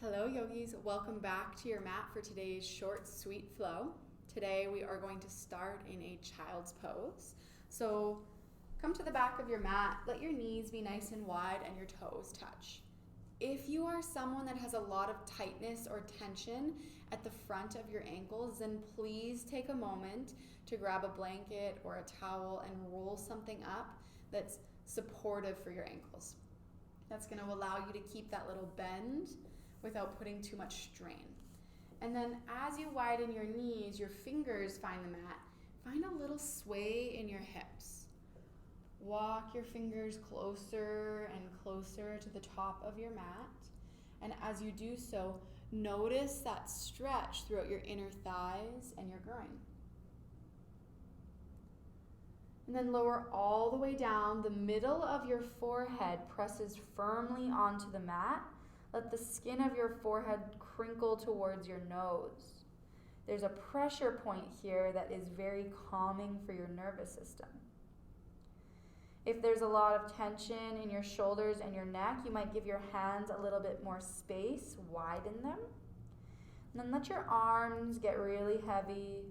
Hello yogis, welcome back to your mat for today's short, sweet flow. Today we are going to start in a child's pose. So come to the back of your mat, let your knees be nice and wide and your toes touch. If you are someone that has a lot of tightness or tension at the front of your ankles, then please take a moment to grab a blanket or a towel and roll something up that's supportive for your ankles. That's going to allow you to keep that little bend without putting too much strain. And then as you widen your knees, your fingers find the mat, find a little sway in your hips. Walk your fingers closer and closer to the top of your mat. And as you do so, notice that stretch throughout your inner thighs and your groin. And then lower all the way down. The middle of your forehead presses firmly onto the mat. Let the skin of your forehead crinkle towards your nose. There's a pressure point here that is very calming for your nervous system. If there's a lot of tension in your shoulders and your neck, you might give your hands a little bit more space, widen them. And then let your arms get really heavy.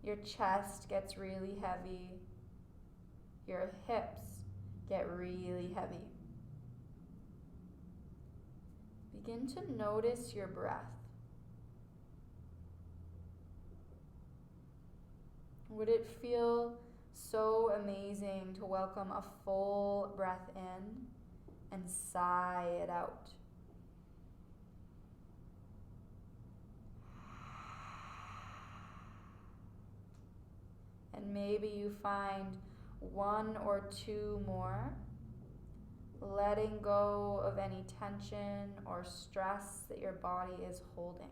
Your chest gets really heavy. Your hips get really heavy. Begin to notice your breath. Would it feel so amazing to welcome a full breath in and sigh it out? And maybe you find one or two more, letting go of any tension or stress that your body is holding.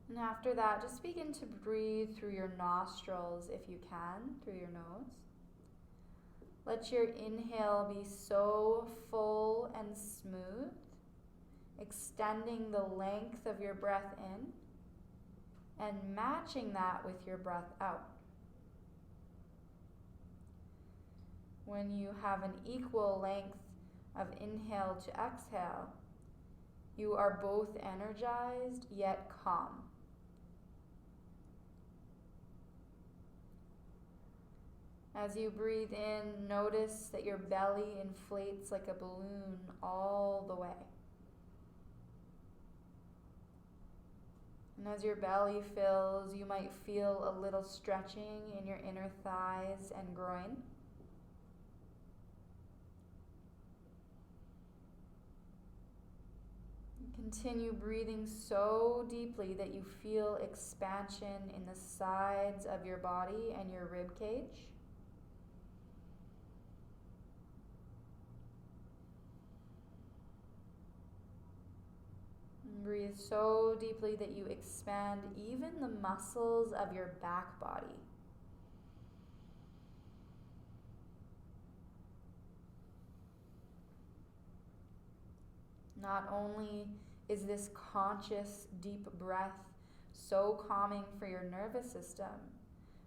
And after that, just begin to breathe through your nostrils if you can, through your nose. Let your inhale be so full and smooth, extending the length of your breath in and matching that with your breath out. When you have an equal length of inhale to exhale, you are both energized yet calm. As you breathe in, notice that your belly inflates like a balloon all the way. And as your belly fills, you might feel a little stretching in your inner thighs and groin. Continue breathing so deeply that you feel expansion in the sides of your body and your rib cage. Breathe so deeply that you expand even the muscles of your back body. Not only is this conscious, deep breath so calming for your nervous system,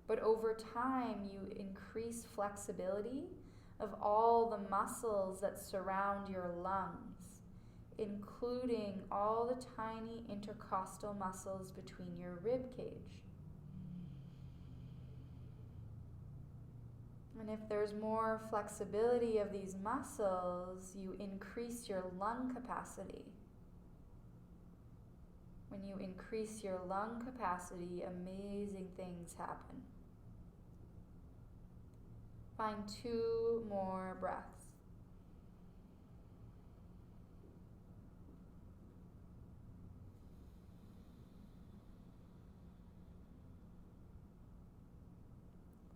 but over time you increase flexibility of all the muscles that surround your lungs, including all the tiny intercostal muscles between your rib cage. And if there's more flexibility of these muscles, you increase your lung capacity. When you increase your lung capacity, amazing things happen. Find 2 more breaths.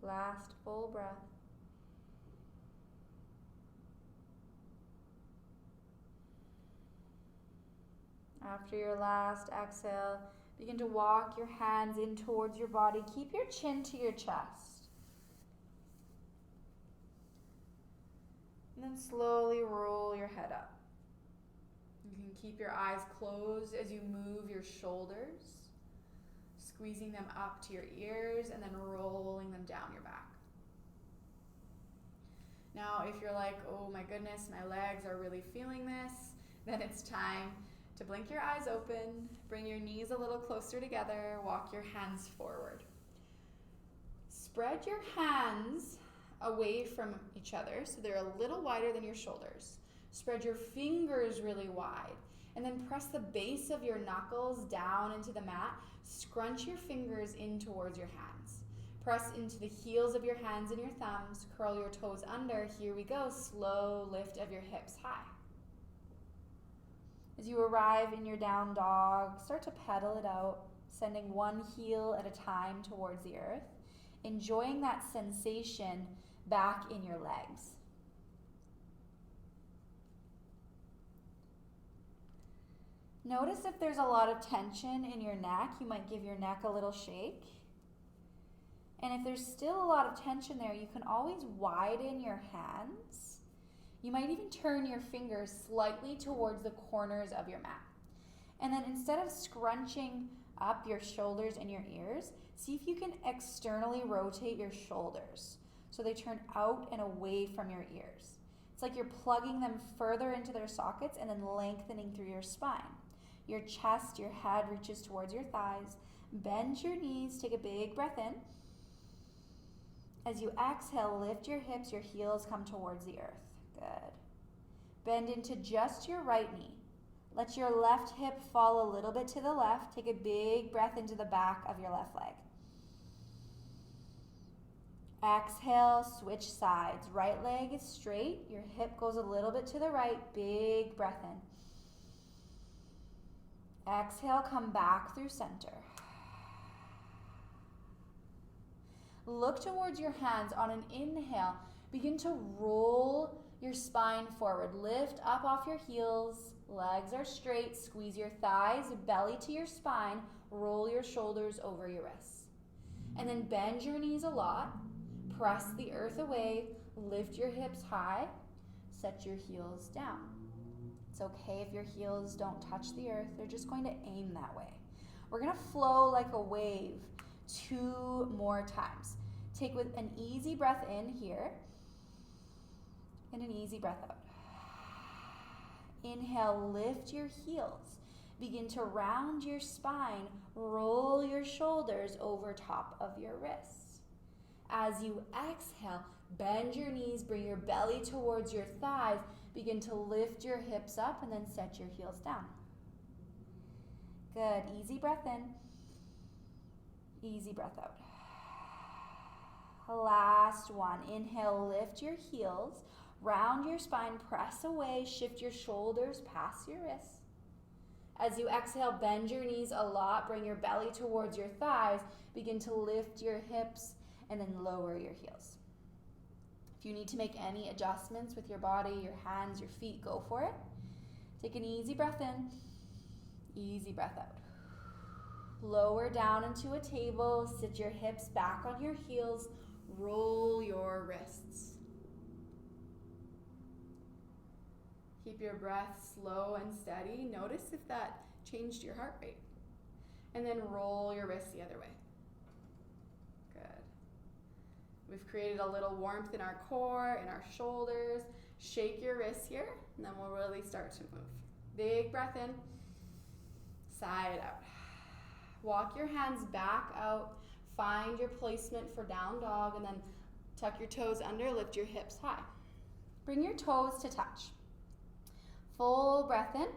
Last full breath. After your last exhale, begin to walk your hands in towards your body. Keep your chin to your chest. And then slowly roll your head up. You can keep your eyes closed as you move your shoulders. squeezing them up to your ears and then rolling them down your back. Now, if you're like, oh my goodness, my legs are really feeling this, then it's time to blink your eyes open, bring your knees a little closer together, walk your hands forward. Spread your hands away from each other so they're a little wider than your shoulders. Spread your fingers really wide, and then press the base of your knuckles down into the mat. Scrunch your fingers in towards your hands. Press into the heels of your hands and your thumbs. Curl your toes under. Here we go. Slow lift of your hips high. As you arrive in your down dog, start to pedal it out, sending one heel at a time towards the earth, enjoying that sensation back in your legs. Notice if there's a lot of tension in your neck, you might give your neck a little shake. And if there's still a lot of tension there, you can always widen your hands. You might even turn your fingers slightly towards the corners of your mat. And then instead of scrunching up your shoulders and your ears, see if you can externally rotate your shoulders so they turn out and away from your ears. It's like you're plugging them further into their sockets and then lengthening through your spine. Your chest, your head reaches towards your thighs. Bend your knees, take a big breath in. As you exhale, lift your hips, your heels come towards the earth. Good. Bend into just your right knee. Let your left hip fall a little bit to the left. Take a big breath into the back of your left leg. Exhale, switch sides. Right leg is straight. Your hip goes a little bit to the right. Big breath in. Exhale, come back through center. Look towards your hands. On an inhale, begin to roll your spine forward. Lift up off your heels. Legs are straight. Squeeze your thighs, belly to your spine. Roll your shoulders over your wrists. And then bend your knees a lot. Press the earth away. Lift your hips high. Set your heels down. It's okay if your heels don't touch the earth. They're just going to aim that way. We're going to flow like a wave 2 more times. Take with an easy breath in here and an easy breath out. Inhale, lift your heels. Begin to round your spine. Roll your shoulders over top of your wrists. As you exhale, bend your knees, bring your belly towards your thighs. Begin to lift your hips up and then set your heels down. Good. Easy breath in. Easy breath out. Last one. Inhale, lift your heels. Round your spine, press away, shift your shoulders past your wrists. As you exhale, bend your knees a lot, bring your belly towards your thighs, begin to lift your hips, and then lower your heels. If you need to make any adjustments with your body, your hands, your feet, go for it. Take an easy breath in, easy breath out. Lower down into a table, sit your hips back on your heels, roll your wrists. Keep your breath slow and steady. Notice if that changed your heart rate. And then roll your wrists the other way. Good. We've created a little warmth in our core, in our shoulders. Shake your wrists here, and then we'll really start to move. Big breath in, side out. Walk your hands back out. Find your placement for down dog, and then tuck your toes under, lift your hips high. Bring your toes to touch. Full breath in.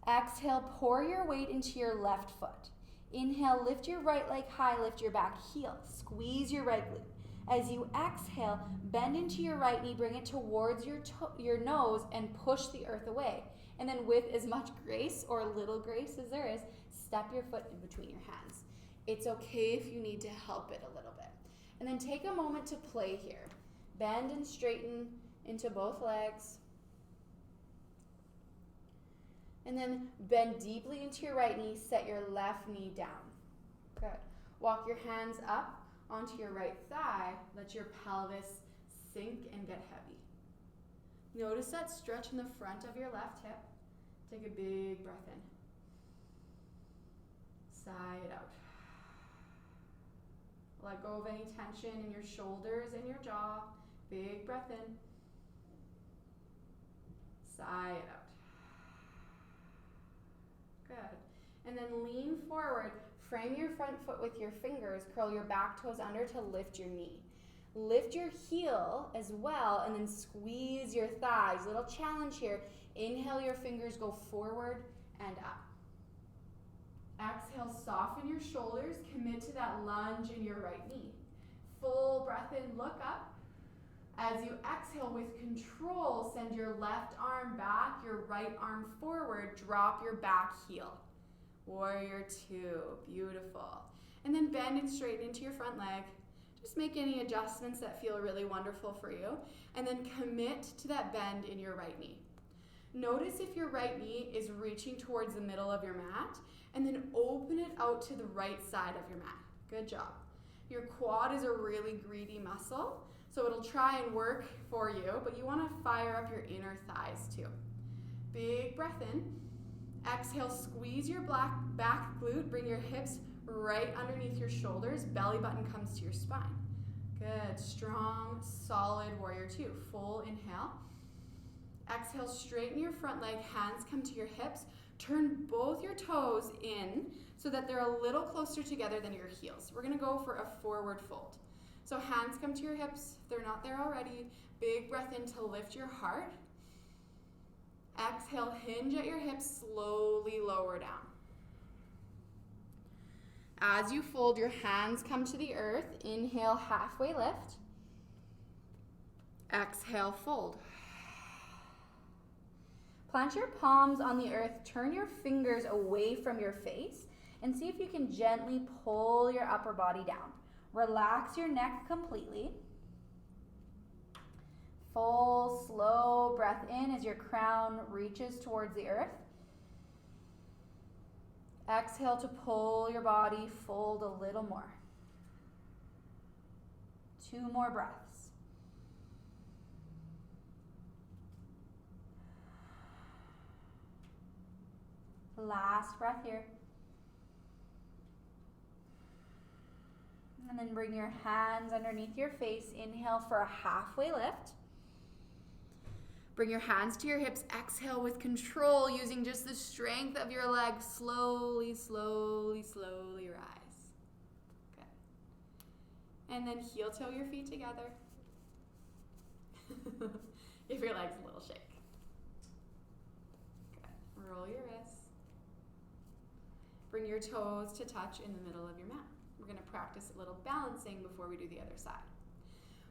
Exhale, pour your weight into your left foot. Inhale, lift your right leg high, lift your back heel. Squeeze your right glute. As you exhale, bend into your right knee, bring it towards your nose and push the earth away. And then with as much grace or little grace as there is, step your foot in between your hands. It's okay if you need to help it a little bit. And then take a moment to play here. Bend and straighten into both legs. And then bend deeply into your right knee, set your left knee down. Good. Walk your hands up onto your right thigh. Let your pelvis sink and get heavy. Notice that stretch in the front of your left hip. Take a big breath in. Side out. Let go of any tension in your shoulders and your jaw. Big breath in. Sigh it out. Good. And then lean forward. Frame your front foot with your fingers. Curl your back toes under to lift your knee. Lift your heel as well, and then squeeze your thighs. Little challenge here. Inhale, your fingers go forward and up. Exhale, soften your shoulders. Commit to that lunge in your right knee. Full breath in, look up. As you exhale with control, send your left arm back, your right arm forward. Drop your back heel. Warrior two, beautiful. And then bend and straighten into your front leg. Just make any adjustments that feel really wonderful for you. And then commit to that bend in your right knee. Notice if your right knee is reaching towards the middle of your mat, and then open it out to the right side of your mat. Good job. Your quad is a really greedy muscle, so it'll try and work for you, but you want to fire up your inner thighs too. Big breath in. Exhale, squeeze your back glute. Bring your hips right underneath your shoulders. Belly button comes to your spine. Good. Strong, solid warrior two. Full inhale. Exhale, straighten your front leg. Hands come to your hips. Turn both your toes in so that they're a little closer together than your heels. We're going to go for a forward fold. So hands come to your hips. If they're not there already, big breath in to lift your heart. Exhale, hinge at your hips, slowly lower down. As you fold, your hands come to the earth. Inhale, halfway lift. Exhale, fold. Plant your palms on the earth. Turn your fingers away from your face and see if you can gently pull your upper body down. Relax your neck completely. Full, slow breath in as your crown reaches towards the earth. Exhale to pull your body, fold a little more. 2 more breaths. Last breath here. And then bring your hands underneath your face. Inhale for a halfway lift. Bring your hands to your hips. Exhale with control, using just the strength of your legs. Slowly, slowly, slowly rise. Good. And then heel toe your feet together. Give your legs a little shake. Good. Roll your wrists. Bring your toes to touch in the middle of your mat. We're going to practice a little balancing before we do the other side.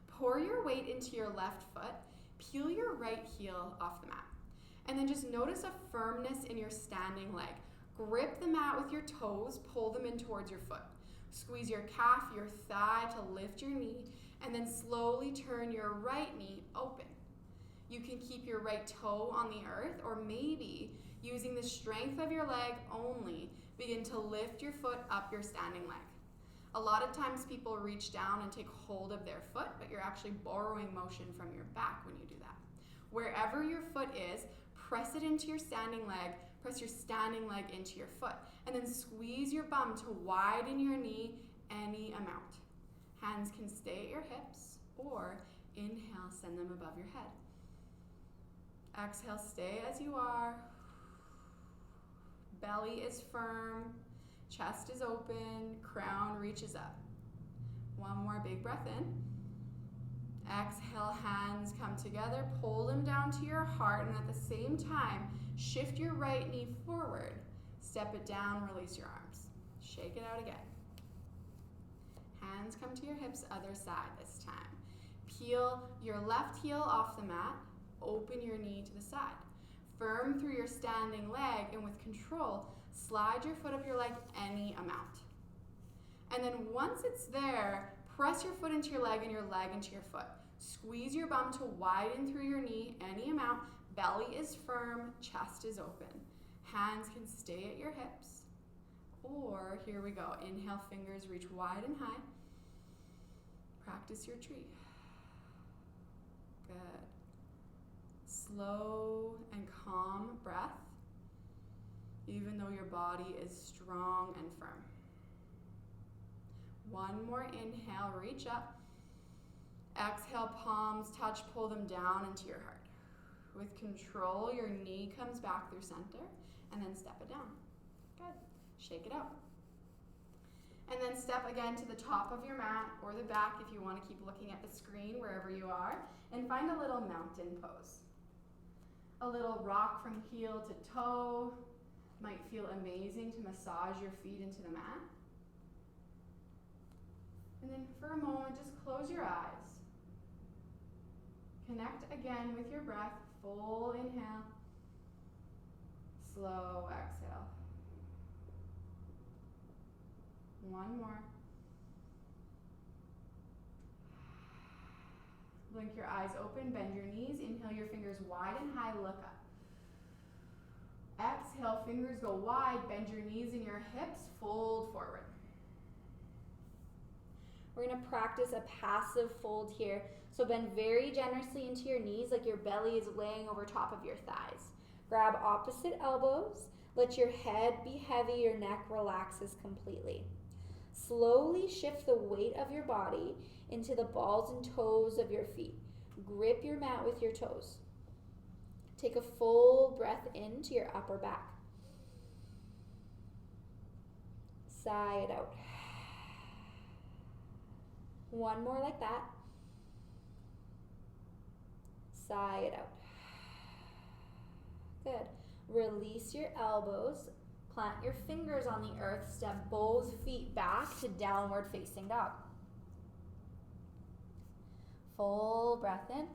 Pour your weight into your left foot. Peel your right heel off the mat. And then just notice a firmness in your standing leg. Grip the mat with your toes, pull them in towards your foot. Squeeze your calf, your thigh to lift your knee, and then slowly turn your right knee open. You can keep your right toe on the earth, or maybe using the strength of your leg only, begin to lift your foot up your standing leg. A lot of times people reach down and take hold of their foot, but you're actually borrowing motion from your back when you do that. Wherever your foot is, press it into your standing leg, press your standing leg into your foot, and then squeeze your bum to widen your knee any amount. Hands can stay at your hips, or inhale, send them above your head. Exhale, stay as you are. Belly is firm, chest is open, crown reaches up. One more big breath in. Exhale, hands come together, pull them down to your heart, and at the same time, shift your right knee forward. Step it down, release your arms. Shake it out again. Hands come to your hips, other side this time. Peel your left heel off the mat, open your knee to the side. Firm through your standing leg, and with control, slide your foot up your leg any amount. And then once it's there, press your foot into your leg and your leg into your foot. Squeeze your bum to widen through your knee any amount. Belly is firm, chest is open. Hands can stay at your hips. Or, here we go, inhale, fingers reach wide and high. Practice your tree. Good. Slow and calm breath, even though your body is strong and firm. One more inhale, reach up. Exhale, palms touch, pull them down into your heart. With control, your knee comes back through center, and then step it down. Good. Shake it out. And then step again to the top of your mat or the back if you want to keep looking at the screen wherever you are, and find a little mountain pose. A little rock from heel to toe. Might feel amazing to massage your feet into the mat. And then for a moment, just close your eyes. Connect again with your breath. Full inhale. Slow exhale. One more. Blink your eyes open, bend your knees, inhale your fingers wide and high, look up. Exhale, fingers go wide, bend your knees and your hips, fold forward. We're gonna practice a passive fold here. So bend very generously into your knees like your belly is laying over top of your thighs. Grab opposite elbows, let your head be heavy, your neck relaxes completely. Slowly shift the weight of your body into the balls and toes of your feet. Grip your mat with your toes. Take a full breath into your upper back. Sigh it out. One more like that. Sigh it out. Good. Release your elbows. Plant your fingers on the earth. Step both feet back to downward facing dog. Full breath in.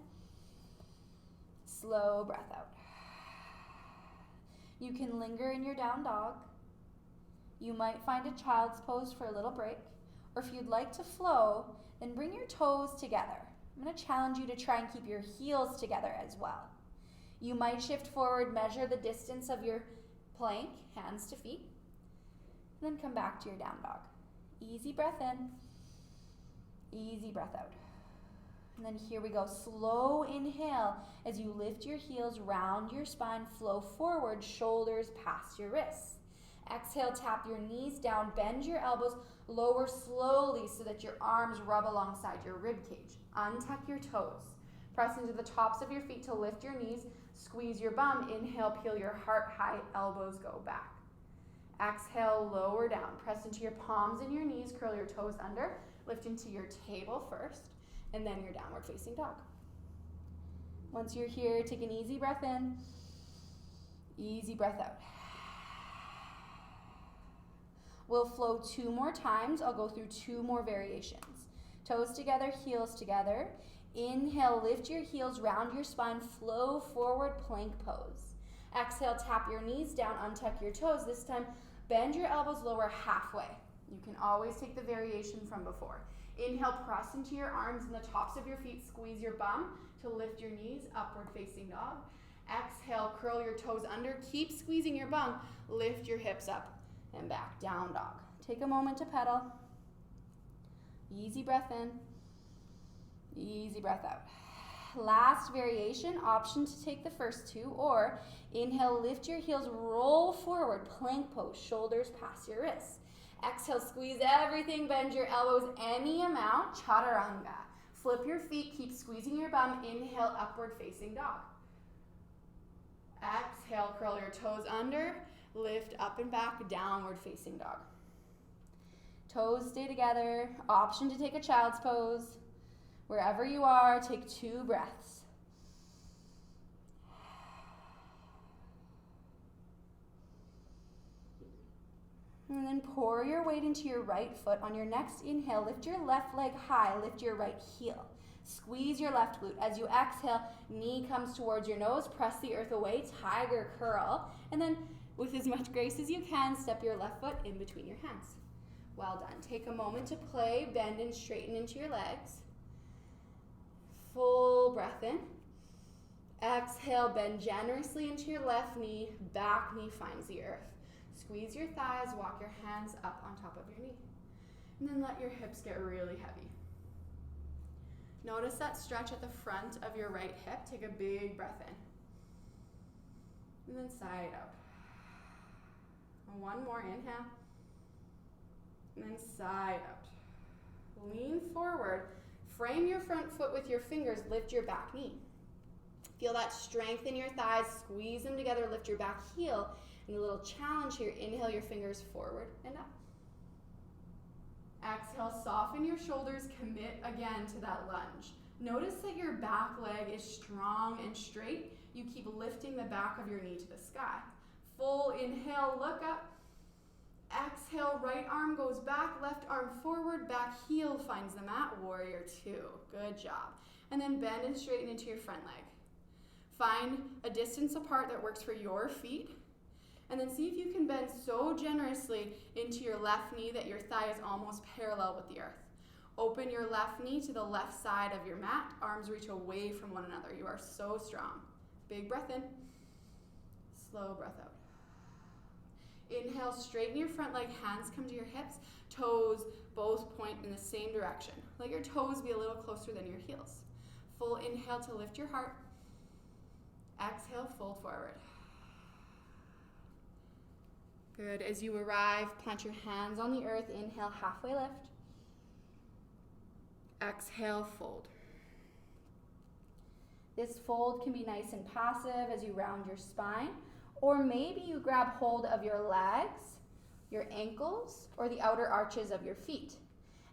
Slow breath out. You can linger in your down dog. You might find a child's pose for a little break. Or if you'd like to flow, then bring your toes together. I'm going to challenge you to try and keep your heels together as well. You might shift forward, measure the distance of your plank, hands to feet, and then come back to your down dog. Easy breath in, easy breath out. And then here we go, slow inhale as you lift your heels, round your spine, flow forward, shoulders past your wrists. Exhale, tap your knees down, bend your elbows, lower slowly so that your arms rub alongside your rib cage. Untuck your toes. Press into the tops of your feet to lift your knees, squeeze your bum, inhale, peel your heart high, elbows go back. Exhale, lower down, press into your palms and your knees, curl your toes under, lift into your table first, and then your downward facing dog. Once you're here, take an easy breath in, easy breath out. We'll flow 2 more times. I'll go through 2 more variations. Toes together, heels together. Inhale, lift your heels, round your spine, flow forward, plank pose. Exhale, tap your knees down, untuck your toes. This time, bend your elbows lower halfway. You can always take the variation from before. Inhale, press into your arms and the tops of your feet, squeeze your bum to lift your knees, upward facing dog. Exhale, curl your toes under, keep squeezing your bum, lift your hips up and back, down dog. Take a moment to pedal. Easy breath in, easy breath out. Last variation, option to take the first 2, or inhale, lift your heels, roll forward, plank pose, shoulders past your wrists. Exhale, squeeze everything, bend your elbows any amount, chaturanga. Flip your feet, keep squeezing your bum, inhale, upward facing dog. Exhale, curl your toes under, lift up and back, downward facing dog. Toes stay together, option to take a child's pose. Wherever you are, take 2 breaths. And then pour your weight into your right foot. On your next inhale, lift your left leg high, lift your right heel. Squeeze your left glute. As you exhale, knee comes towards your nose, press the earth away, tiger curl, and then with as much grace as you can, step your left foot in between your hands. Well done. Take a moment to play, bend and straighten into your legs. Full breath in. Exhale, bend generously into your left knee, back knee finds the earth. Squeeze your thighs, walk your hands up on top of your knee. And then let your hips get really heavy. Notice that stretch at the front of your right hip. Take a big breath in. And then sigh it out. One more inhale. And then sigh it out. lean forward, frame your front foot with your fingers, lift your back knee. Feel that strength in your thighs, squeeze them together, lift your back heel. And a little challenge here, inhale your fingers forward and up. Exhale, soften your shoulders, commit again to that lunge. Notice that your back leg is strong and straight. You keep lifting the back of your knee to the sky. Full inhale, look up. Exhale, right arm goes back, left arm forward, back heel finds the mat, warrior two. Good job. And then bend and straighten into your front leg. Find a distance apart that works for your feet. And then see if you can bend so generously into your left knee that your thigh is almost parallel with the earth. Open your left knee to the left side of your mat. Arms reach away from one another. You are so strong. Big breath in. Slow breath out. Inhale, straighten your front leg. Hands come to your hips. Toes both point in the same direction. Let your toes be a little closer than your heels. Full inhale to lift your heart. Exhale, fold forward. Good. As you arrive, plant your hands on the earth. Inhale, halfway lift. Exhale, fold. This fold can be nice and passive as you round your spine, or maybe you grab hold of your legs, your ankles, or the outer arches of your feet.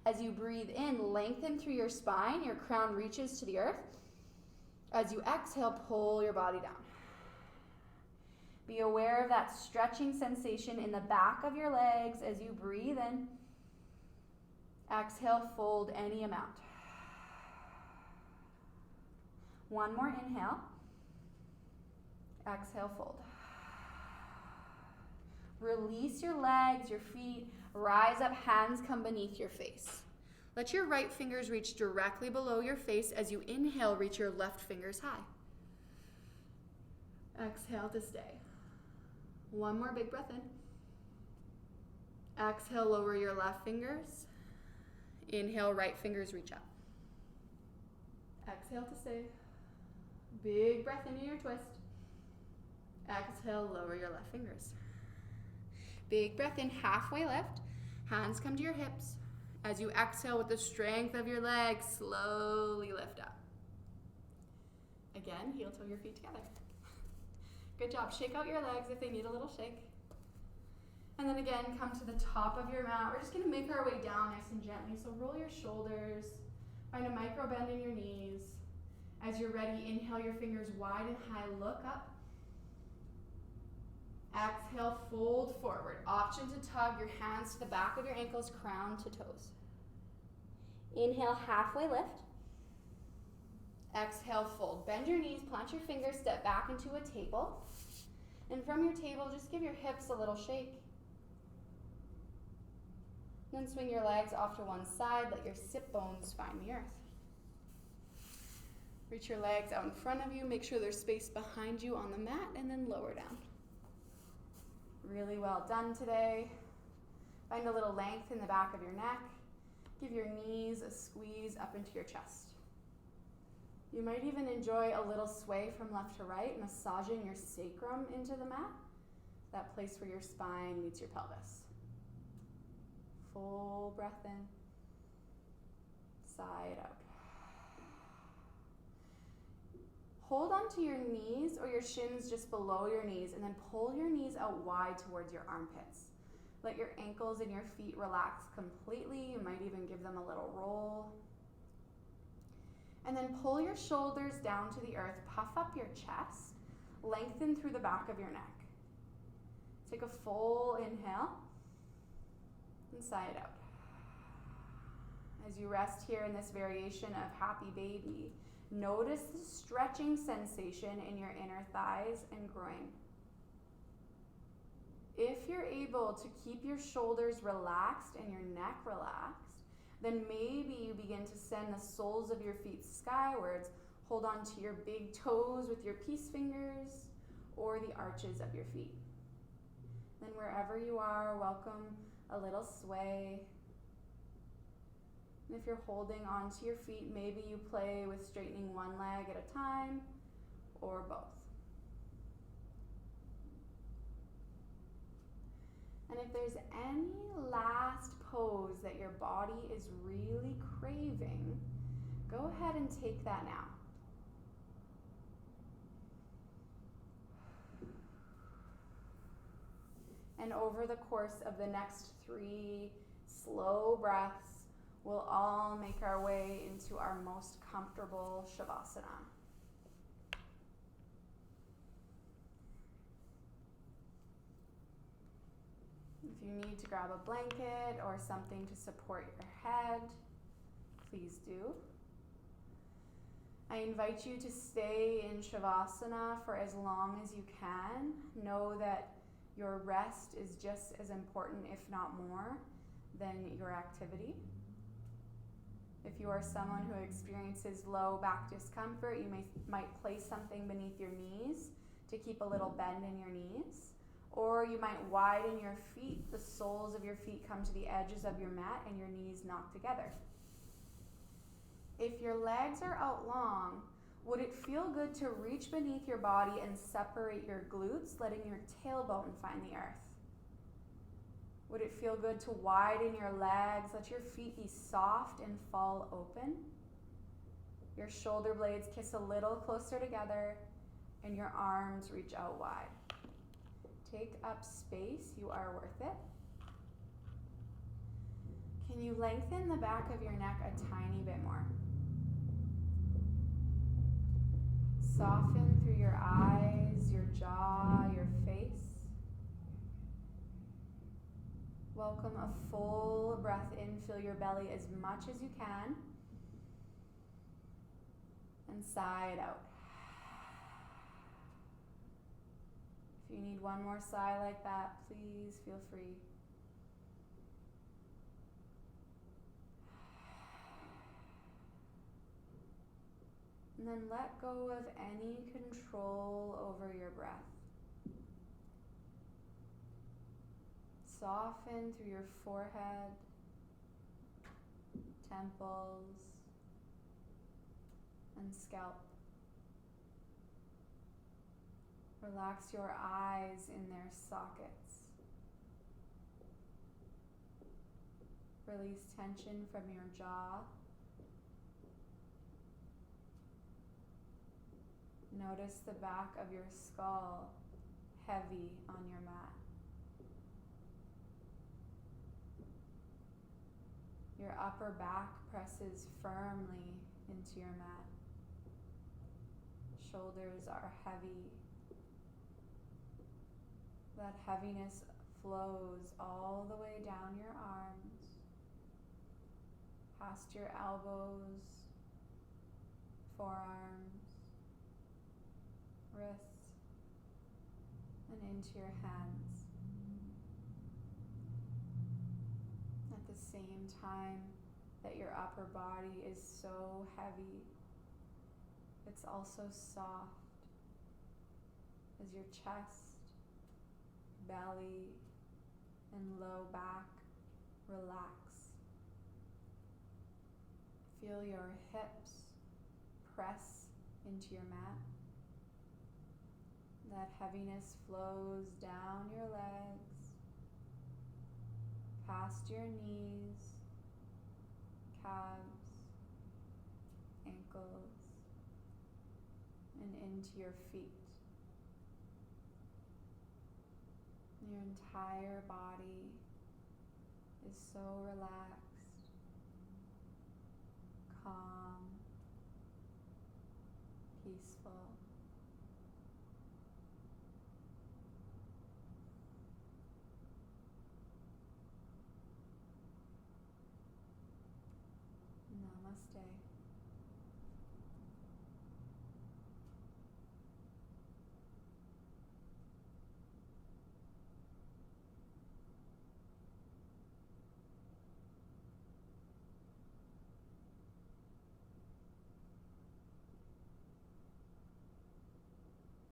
As you breathe in, lengthen through your spine. Your crown reaches to the earth. As you exhale, pull your body down. Be aware of that stretching sensation in the back of your legs as you breathe in. Exhale, fold any amount. One more inhale. Exhale, fold. Release your legs, your feet. Rise up, hands come beneath your face. Let your right fingers reach directly below your face. As you inhale, reach your left fingers high. Exhale to stay. One more big breath in. Exhale, lower your left fingers. Inhale, right fingers reach up. Exhale to stay. Big breath into your twist. Exhale, lower your left fingers. Big breath in, halfway lift. Hands come to your hips. As you exhale with the strength of your legs, slowly lift up. Again, heel toe your feet together. Good job. Shake out your legs if they need a little shake. And then again, come to the top of your mat. We're just going to make our way down nice and gently. So roll your shoulders. Find a micro bend in your knees. As you're ready, inhale your fingers wide and high. Look up. Exhale, fold forward. Option to tug your hands to the back of your ankles, crown to toes. Inhale, halfway lift. Exhale, fold. Bend your knees, plant your fingers, step back into a table. And from your table, just give your hips a little shake. Then swing your legs off to one side. Let your sit bones find the earth. Reach your legs out in front of you. Make sure there's space behind you on the mat, and then lower down. Really well done today. Find a little length in the back of your neck. Give your knees a squeeze up into your chest. You might even enjoy a little sway from left to right, massaging your sacrum into the mat, that place where your spine meets your pelvis. Full breath in, side out. Hold onto your knees or your shins just below your knees, and then pull your knees out wide towards your armpits. Let your ankles and your feet relax completely. You might even give them a little roll. And then pull your shoulders down to the earth. Puff up your chest. Lengthen through the back of your neck. Take a full inhale and sigh it out. As you rest here in this variation of happy baby, notice the stretching sensation in your inner thighs and groin. If you're able to keep your shoulders relaxed and your neck relaxed, then maybe you begin to send the soles of your feet skywards. Hold on to your big toes with your peace fingers or the arches of your feet. Then wherever you are, welcome a little sway. And if you're holding onto your feet, maybe you play with straightening one leg at a time or both. And if there's any last pose that your body is really craving, go ahead and take that now. And over the course of the next 3 slow breaths, we'll all make our way into our most comfortable Shavasana. If you need to grab a blanket or something to support your head, please do. I invite you to stay in Shavasana for as long as you can. Know that your rest is just as important, if not more, than your activity. If you are someone who experiences low back discomfort, you might place something beneath your knees to keep a little bend in your knees. Or you might widen your feet. The soles of your feet come to the edges of your mat and your knees knock together. If your legs are out long, would it feel good to reach beneath your body and separate your glutes, letting your tailbone find the earth? Would it feel good to widen your legs, let your feet be soft and fall open? Your shoulder blades kiss a little closer together and your arms reach out wide. Take up space, you are worth it. Can you lengthen the back of your neck a tiny bit more? Soften through your eyes, your jaw, your face. Welcome a full breath in. Fill your belly as much as you can. And sigh it out. If you need one more sigh like that, please feel free. And then let go of any control over your breath. Soften through your forehead, temples, and scalp. Relax your eyes in their sockets. Release tension from your jaw. Notice the back of your skull heavy on your mat. Your upper back presses firmly into your mat. Shoulders are heavy. That heaviness flows all the way down your arms, past your elbows, forearms, wrists, and into your hands. At the same time that your upper body is so heavy, it's also soft as your chest, belly, and low back relax. Feel your hips press into your mat. That heaviness flows down your legs, past your knees, calves, ankles, and into your feet. Your entire body is so relaxed, calm, peaceful. Namaste.